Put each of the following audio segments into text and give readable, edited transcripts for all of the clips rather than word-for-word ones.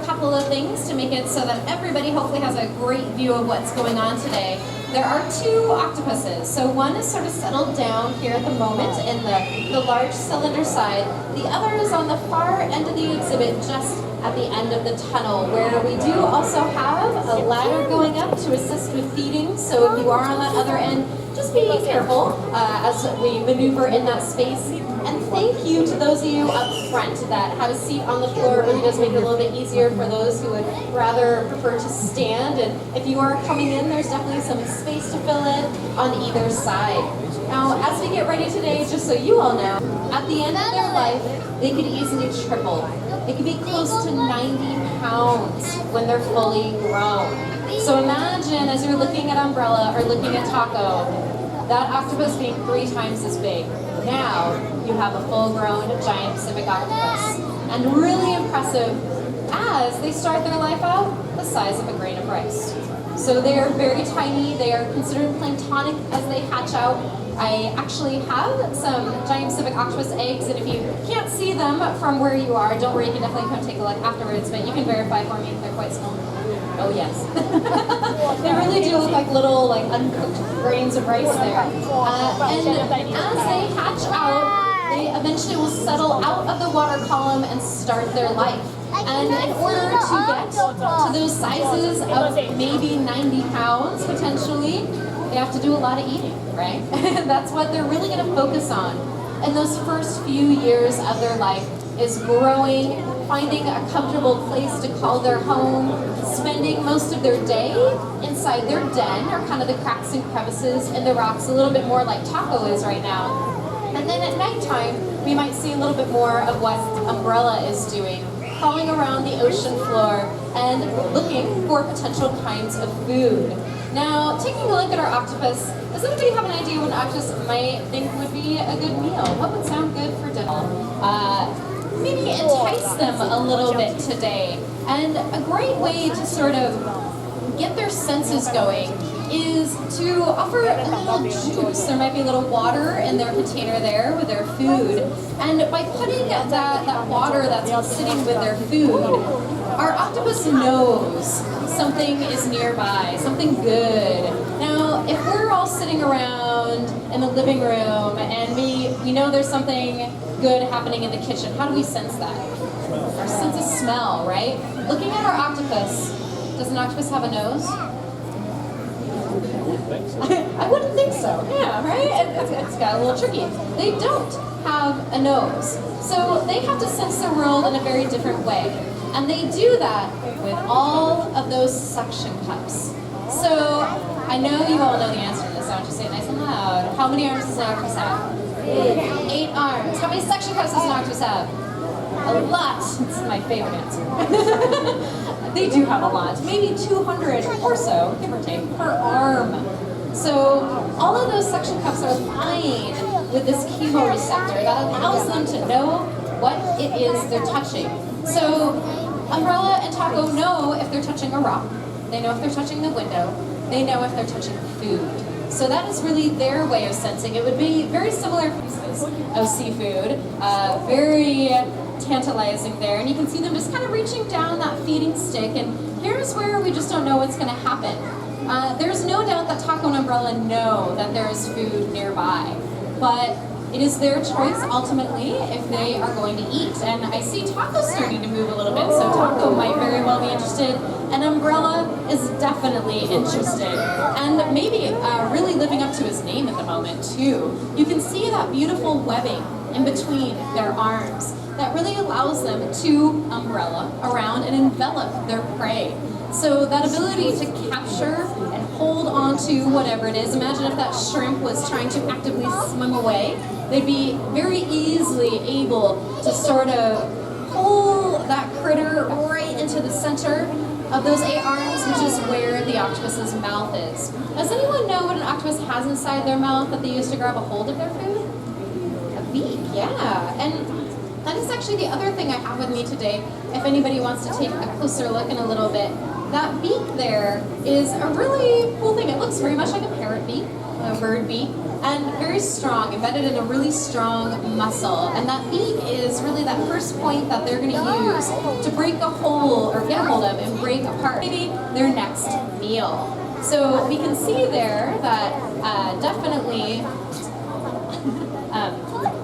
couple of things to make it so that everybody hopefully has a great view of what's going on today. There are two octopuses. So one is sort of settled down here at the moment in the large cylinder side. The other is on the far end of the exhibit, just at the end of the tunnel, where we do also have a ladder going up to assist with feeding. So if you are on that other end, just be careful as we maneuver in that space. And thank you to those of you up front that have a seat on the floor. It really does make it a little bit easier for those who would rather prefer to stand. And if you are coming in, there's definitely some space to fill in on either side. Now, as we get ready today, just so you all know, at the end of their life, they could easily triple. They could be close to 90 pounds when they're fully grown. So imagine as you're looking at Umbrella or looking at Taco, that octopus being 3 times as big. Now you have a full-grown giant Pacific octopus. And really impressive as they start their life out the size of a grain of rice. So they are very tiny. They are considered planktonic as they hatch out. I actually have some giant Pacific octopus eggs, and if you can't see them from where you are, don't worry, you can definitely come take a look afterwards, but you can verify for me if they're quite small. Oh yes. They really do look like little uncooked grains of rice there. And as they hatch out, they eventually will settle out of the water column and start their life. And in order to get to those sizes of maybe 90 pounds potentially, they have to do a lot of eating, right? And that's what they're really going to focus on. In those first few years of their life is growing, finding a comfortable place to call their home, spending most of their day inside their den or kind of the cracks and crevices in the rocks, a little bit more like Taco is right now. And then at nighttime, we might see a little bit more of what Umbrella is doing, crawling around the ocean floor and looking for potential kinds of food. Now, taking a look at our octopus, does anybody have an idea what an octopus might think would be a good meal? What would sound good for dinner? Maybe entice them a little bit today. And a great way to sort of get their senses going is to offer a little juice. There might be a little water in their container there with their food. And by putting that water that's sitting with their food, our octopus knows something is nearby, something good. Now, if we're all sitting around in the living room and we know there's something good happening in the kitchen, how do we sense that? Our sense of smell, right? Looking at our octopus, does an octopus have a nose? I wouldn't think so. Yeah, right? It's got a little tricky. They don't have a nose. So they have to sense the world in a very different way. And they do that with all of those suction cups. So I know you all know the answer to this. I want you to say it nice and loud. How many arms does an octopus have? 8 arms. How many suction cups does an octopus have? A lot. It's my favorite answer. They do have a lot. Maybe 200 or so, give or take, per arm. So all of those suction cups are lined with this chemoreceptor that allows them to know what it is they're touching. So Umbrella and Taco know if they're touching a rock. They know if they're touching the window. They know if they're touching food. So that is really their way of sensing. It would be very similar pieces of seafood, very tantalizing there. And you can see them just kind of reaching down that feeding stick. And here's where we just don't know what's going to happen. There's no doubt that Taco and Umbrella know that there is food nearby. But it is their choice, ultimately, if they are going to eat. And I see Taco starting to move a little bit, so Taco might very well be interested. And Umbrella is definitely interested. And maybe really living up to his name at the moment, too. You can see that beautiful webbing in between their arms that really allows them to umbrella around and envelop their prey. So that ability to capture and hold on to whatever it is. Imagine if that shrimp was trying to actively swim away. They'd be very easily able to sort of pull that critter right into the center of those 8 arms, which is where the octopus's mouth is. Does anyone know what an octopus has inside their mouth that they use to grab a hold of their food? A beak, yeah. And that is actually the other thing I have with me today, if anybody wants to take a closer look in a little bit. That beak there is a really cool thing. It looks very much like a parrot beak, a bird beak, and very strong, embedded in a really strong muscle. And that beak is really that first point that they're going to use to break a hole or get get a hold of and break apart maybe their next meal. So we can see there that definitely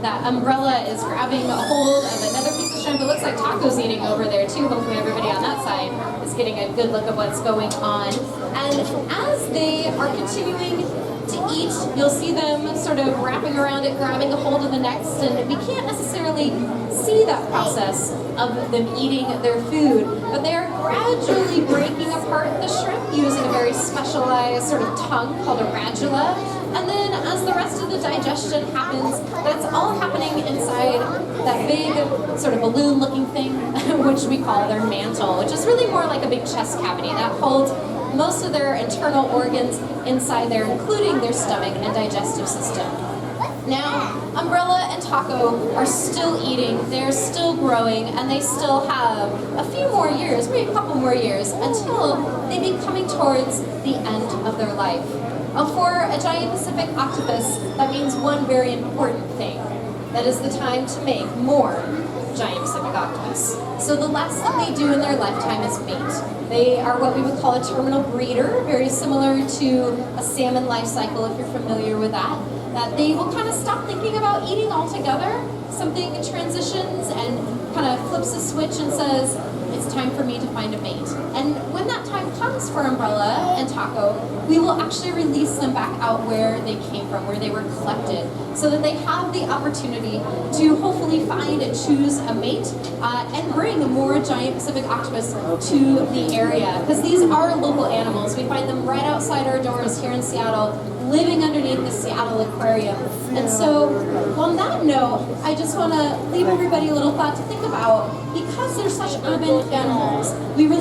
that umbrella is grabbing a hold of another piece of shrimp. It looks like Taco's eating over there too. Hopefully everybody on that side is getting a good look at what's going on. And as they are continuing to eat, you'll see them sort of wrapping around it, grabbing a hold of the next, and we can't necessarily see that process of them eating their food, but they're gradually breaking apart the shrimp using a very specialized sort of tongue called a radula. And then as the rest of the digestion happens, that's all happening inside that big sort of balloon-looking thing, which we call their mantle, which is really more like a big chest cavity that holds most of their internal organs inside there, including their stomach and digestive system. Now, Umbrella and Taco are still eating, they're still growing, and they still have a few more years, maybe a couple more years, until they be coming towards the end of their life. For a giant Pacific octopus, that means one very important thing. That is the time to make more giant Pacific octopus. So the last thing they do in their lifetime is mate. They are what we would call a terminal breeder, very similar to a salmon life cycle if you're familiar with that. That they will kind of stop thinking about eating altogether. Something transitions and kind of flips a switch and says, it's time for me to find a mate. And when that time comes for Umbrella and Taco, we will actually release them back out where they came from, where they were collected, so that they have the opportunity to hopefully find and choose a mate and bring more giant Pacific octopus to the area. Because these are local animals. We find them right outside our doors here in Seattle, living underneath the Seattle Aquarium. And so, on that note, I just want to leave everybody a little thought to think about. Because they're such urban animals, we really